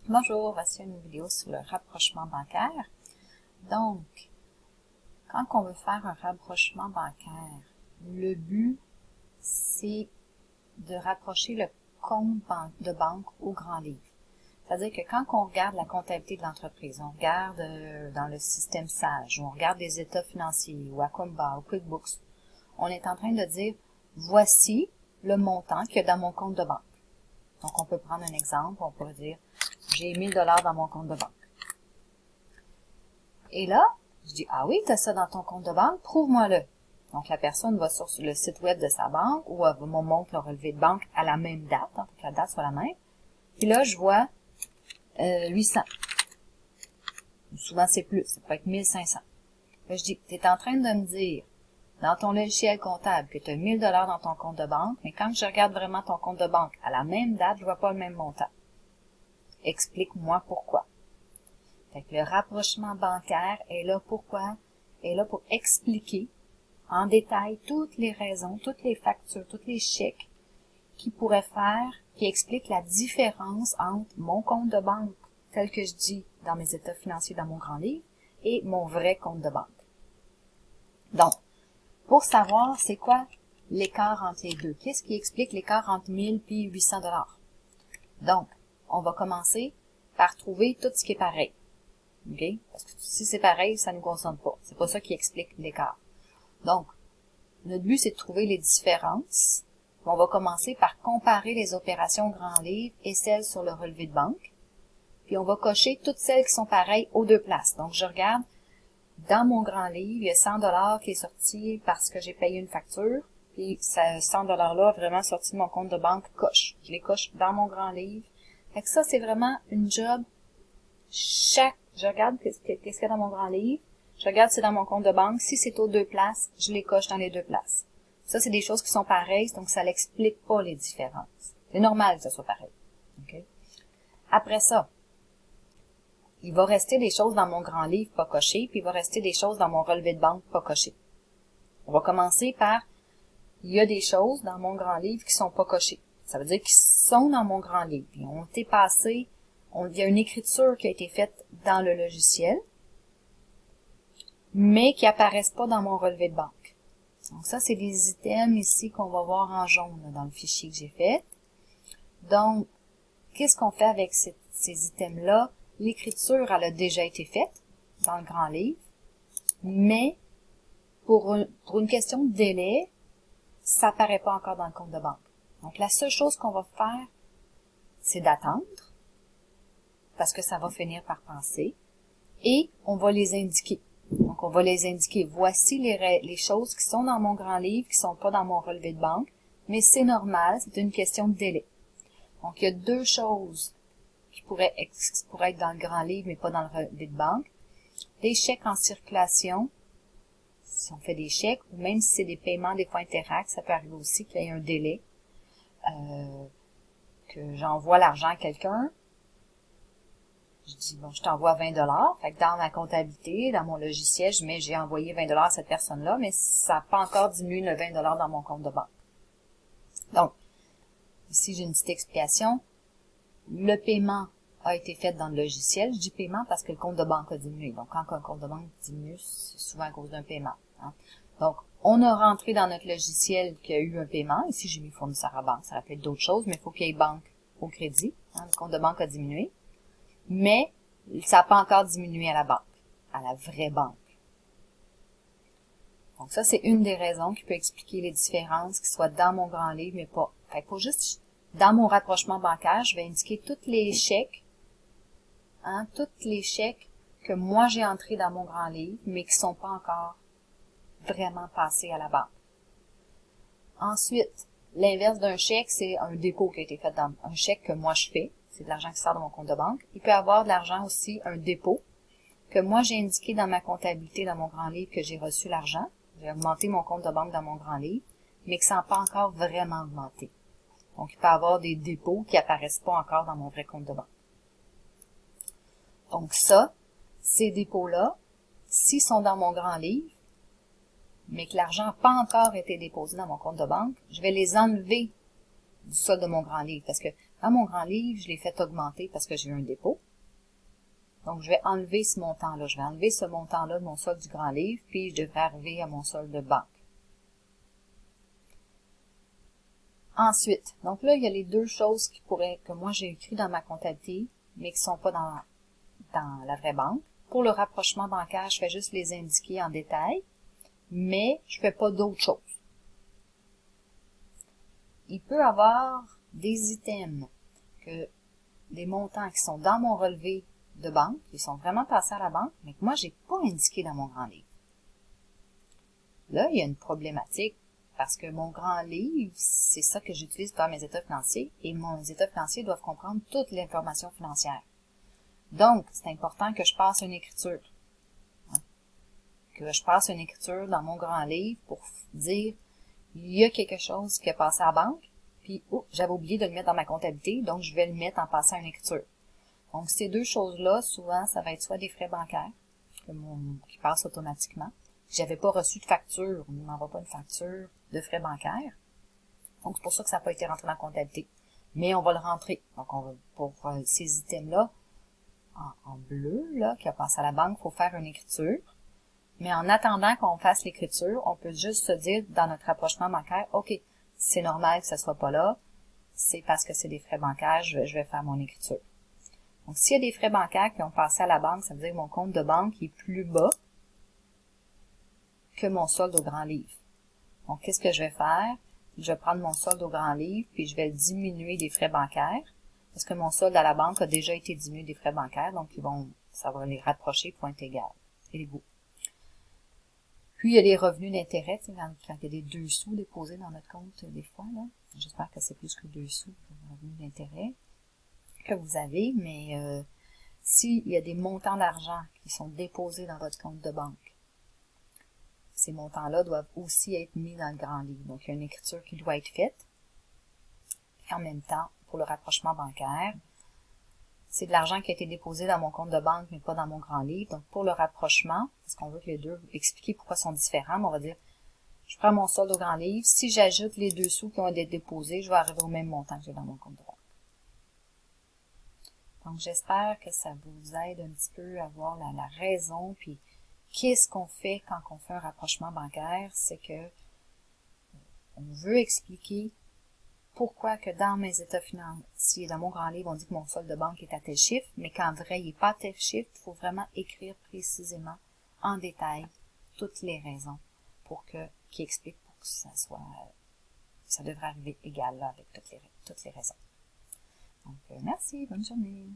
Bonjour, voici une vidéo sur le rapprochement bancaire. Donc, quand on veut faire un rapprochement bancaire, le but, c'est de rapprocher le compte de banque au grand livre. C'est-à-dire que quand on regarde la comptabilité de l'entreprise, on regarde dans le système SAGE, on regarde les états financiers, ou Acomba, ou QuickBooks, on est en train de dire, voici le montant qu'il y a dans mon compte de banque. Donc, on peut prendre un exemple, on pourrait dire, j'ai 1000 $ dans mon compte de banque. Et là, je dis, ah oui, tu as ça dans ton compte de banque, prouve-moi-le. Donc, la personne va sur le site web de sa banque ou elle me montre le relevé de banque à la même date, pour que la date soit la même. Puis là, je vois 800. Souvent, c'est plus, ça peut être 1500. Là, je dis, tu es en train de me dire, dans ton logiciel comptable, que tu as 1000 $ dans ton compte de banque, mais quand je regarde vraiment ton compte de banque à la même date, je vois pas le même montant. Explique-moi pourquoi. Fait que le rapprochement bancaire est là pourquoi? Est là pour expliquer en détail toutes les raisons, toutes les factures, tous les chèques qui pourraient faire, qui expliquent la différence entre mon compte de banque, tel que je dis dans mes états financiers dans mon grand livre, et mon vrai compte de banque. Donc, pour savoir c'est quoi l'écart entre les deux, qu'est-ce qui explique l'écart entre 1000 et 800 $? Donc, on va commencer par trouver tout ce qui est pareil. OK? Parce que si c'est pareil, ça ne nous concerne pas. C'est pas ça qui explique l'écart. Donc, notre but, c'est de trouver les différences. On va commencer par comparer les opérations grand livre et celles sur le relevé de banque. Puis, on va cocher toutes celles qui sont pareilles aux deux places. Donc, je regarde, dans mon grand livre, il y a 100 $ qui est sorti parce que j'ai payé une facture. Puis, ce 100 $-là, vraiment sorti de mon compte de banque, coche. Je les coche dans mon grand livre. Fait que ça, c'est vraiment une job. Je regarde qu'est-ce qu'il y a dans mon grand livre. Je regarde si c'est dans mon compte de banque. Si c'est aux deux places, je les coche dans les deux places. Ça, c'est des choses qui sont pareilles, donc ça n'explique pas les différences. C'est normal que ça soit pareil. Okay? Après ça, il va rester des choses dans mon grand livre pas cochées, puis il va rester des choses dans mon relevé de banque pas cochées. On va commencer par, il y a des choses dans mon grand livre qui sont pas cochées. Ça veut dire qu'ils sont dans mon grand livre. Ils ont été passés, il y a une écriture qui a été faite dans le logiciel, mais qui apparaissent pas dans mon relevé de banque. Donc ça, c'est des items ici qu'on va voir en jaune là, dans le fichier que j'ai fait. Donc, qu'est-ce qu'on fait avec ces items-là? L'écriture, elle a déjà été faite dans le grand livre, mais pour une question de délai, ça apparaît pas encore dans le compte de banque. Donc, la seule chose qu'on va faire, c'est d'attendre, parce que ça va finir par penser, et on va les indiquer. Donc, on va les indiquer. Voici les choses qui sont dans mon grand livre, qui sont pas dans mon relevé de banque, mais c'est normal, c'est une question de délai. Donc, il y a deux choses qui pourraient être dans le grand livre, mais pas dans le relevé de banque. Des chèques en circulation, si on fait des chèques, ou même si c'est des paiements des fois Interact, ça peut arriver aussi qu'il y ait un délai, que j'envoie l'argent à quelqu'un. Je dis, bon, je t'envoie 20 $. Fait que dans ma comptabilité, dans mon logiciel, je mets, j'ai envoyé 20 $ à cette personne-là, mais ça n'a pas encore diminué le 20 $ dans mon compte de banque. Donc, ici, j'ai une petite explication. Le paiement a été fait dans le logiciel. Je dis paiement parce que le compte de banque a diminué. Donc, quand un compte de banque diminue, c'est souvent à cause d'un paiement. Hein. Donc, on a rentré dans notre logiciel qu'il y a eu un paiement. Ici, j'ai mis fournisseur à banque. Ça peut être d'autres choses, mais il faut qu'il y ait banque au crédit. Hein. Le compte de banque a diminué. Mais ça n'a pas encore diminué à la banque, à la vraie banque. Donc ça, c'est une des raisons qui peut expliquer les différences qui soient dans mon grand livre, mais pas. Fait que faut juste, dans mon rapprochement bancaire, je vais indiquer tous les chèques, que moi j'ai entrés dans mon grand livre, mais qui sont pas encore vraiment passés à la banque. Ensuite, l'inverse d'un chèque, c'est un dépôt qui a été fait dans un chèque que moi je fais. C'est de l'argent qui sort de mon compte de banque. Il peut y avoir de l'argent aussi, un dépôt, que moi j'ai indiqué dans ma comptabilité, dans mon grand livre, que j'ai reçu l'argent. J'ai augmenté mon compte de banque dans mon grand livre, mais que ça n'a pas encore vraiment augmenté. Donc, il peut y avoir des dépôts qui apparaissent pas encore dans mon vrai compte de banque. Donc ça, ces dépôts-là, s'ils sont dans mon grand livre, mais que l'argent n'a pas encore été déposé dans mon compte de banque, je vais les enlever du solde de mon grand livre. Parce que Dans mon grand livre, je l'ai fait augmenter parce que j'ai eu un dépôt. Donc, je vais enlever ce montant-là. Je vais enlever ce montant-là de mon solde du grand livre, puis je devrais arriver à mon solde de banque. Ensuite, donc là, il y a les deux choses que moi j'ai écrit dans ma comptabilité, mais qui sont pas dans la vraie banque. Pour le rapprochement bancaire, je fais juste les indiquer en détail, mais je fais pas d'autres choses. Il peut y avoir des items, des montants qui sont dans mon relevé de banque, qui sont vraiment passés à la banque, mais que moi, j'ai pas indiqué dans mon grand livre. Là, il y a une problématique, parce que mon grand livre, c'est ça que j'utilise pour faire mes états financiers, et mes états financiers doivent comprendre toute l'information financière. Donc, c'est important que je passe une écriture. Que je passe une écriture dans mon grand livre pour dire, il y a quelque chose qui est passé à la banque, puis, j'avais oublié de le mettre dans ma comptabilité, donc je vais le mettre en passant une écriture. Donc, ces deux choses-là, souvent, ça va être soit des frais bancaires, qui passent automatiquement. J'avais pas reçu de facture, on ne m'envoie pas une facture de frais bancaires. Donc, c'est pour ça que ça n'a pas été rentré dans la comptabilité. Mais on va le rentrer. Donc, pour ces items-là, en bleu, là, qui a passé à la banque, il faut faire une écriture. Mais en attendant qu'on fasse l'écriture, on peut juste se dire, dans notre rapprochement bancaire, OK, c'est normal que ça soit pas là, c'est parce que c'est des frais bancaires, je vais faire mon écriture. Donc, s'il y a des frais bancaires qui ont passé à la banque, ça veut dire que mon compte de banque est plus bas que mon solde au grand livre. Donc, qu'est-ce que je vais faire? Je vais prendre mon solde au grand livre, puis je vais diminuer des frais bancaires, parce que mon solde à la banque a déjà été diminué des frais bancaires, donc ça va les rapprocher point égal, égaux. Puis, il y a les revenus d'intérêt, quand il y a des 2 sous déposés dans notre compte, des fois, là. J'espère que c'est plus que 2 sous de revenus d'intérêt que vous avez, mais s'il y a des montants d'argent qui sont déposés dans votre compte de banque, ces montants-là doivent aussi être mis dans le grand livre. Donc, il y a une écriture qui doit être faite. Et en même temps, pour le rapprochement bancaire, c'est de l'argent qui a été déposé dans mon compte de banque, mais pas dans mon grand livre. Donc, pour le rapprochement, parce qu'on veut que les deux expliquer pourquoi ils sont différents, mais on va dire, je prends mon solde au grand livre. Si j'ajoute les 2 sous qui ont été déposés, je vais arriver au même montant que j'ai dans mon compte de banque. Donc, j'espère que ça vous aide un petit peu à voir la raison, puis qu'est-ce qu'on fait quand on fait un rapprochement bancaire, c'est que on veut expliquer pourquoi que dans mes états financiers, dans mon grand livre, on dit que mon solde de banque est à tel chiffre, mais qu'en vrai, il n'est pas à tel chiffre, il faut vraiment écrire précisément, en détail, toutes les raisons qui expliquent pour que ça devrait arriver égal là avec toutes les raisons. Donc, merci, bonne journée.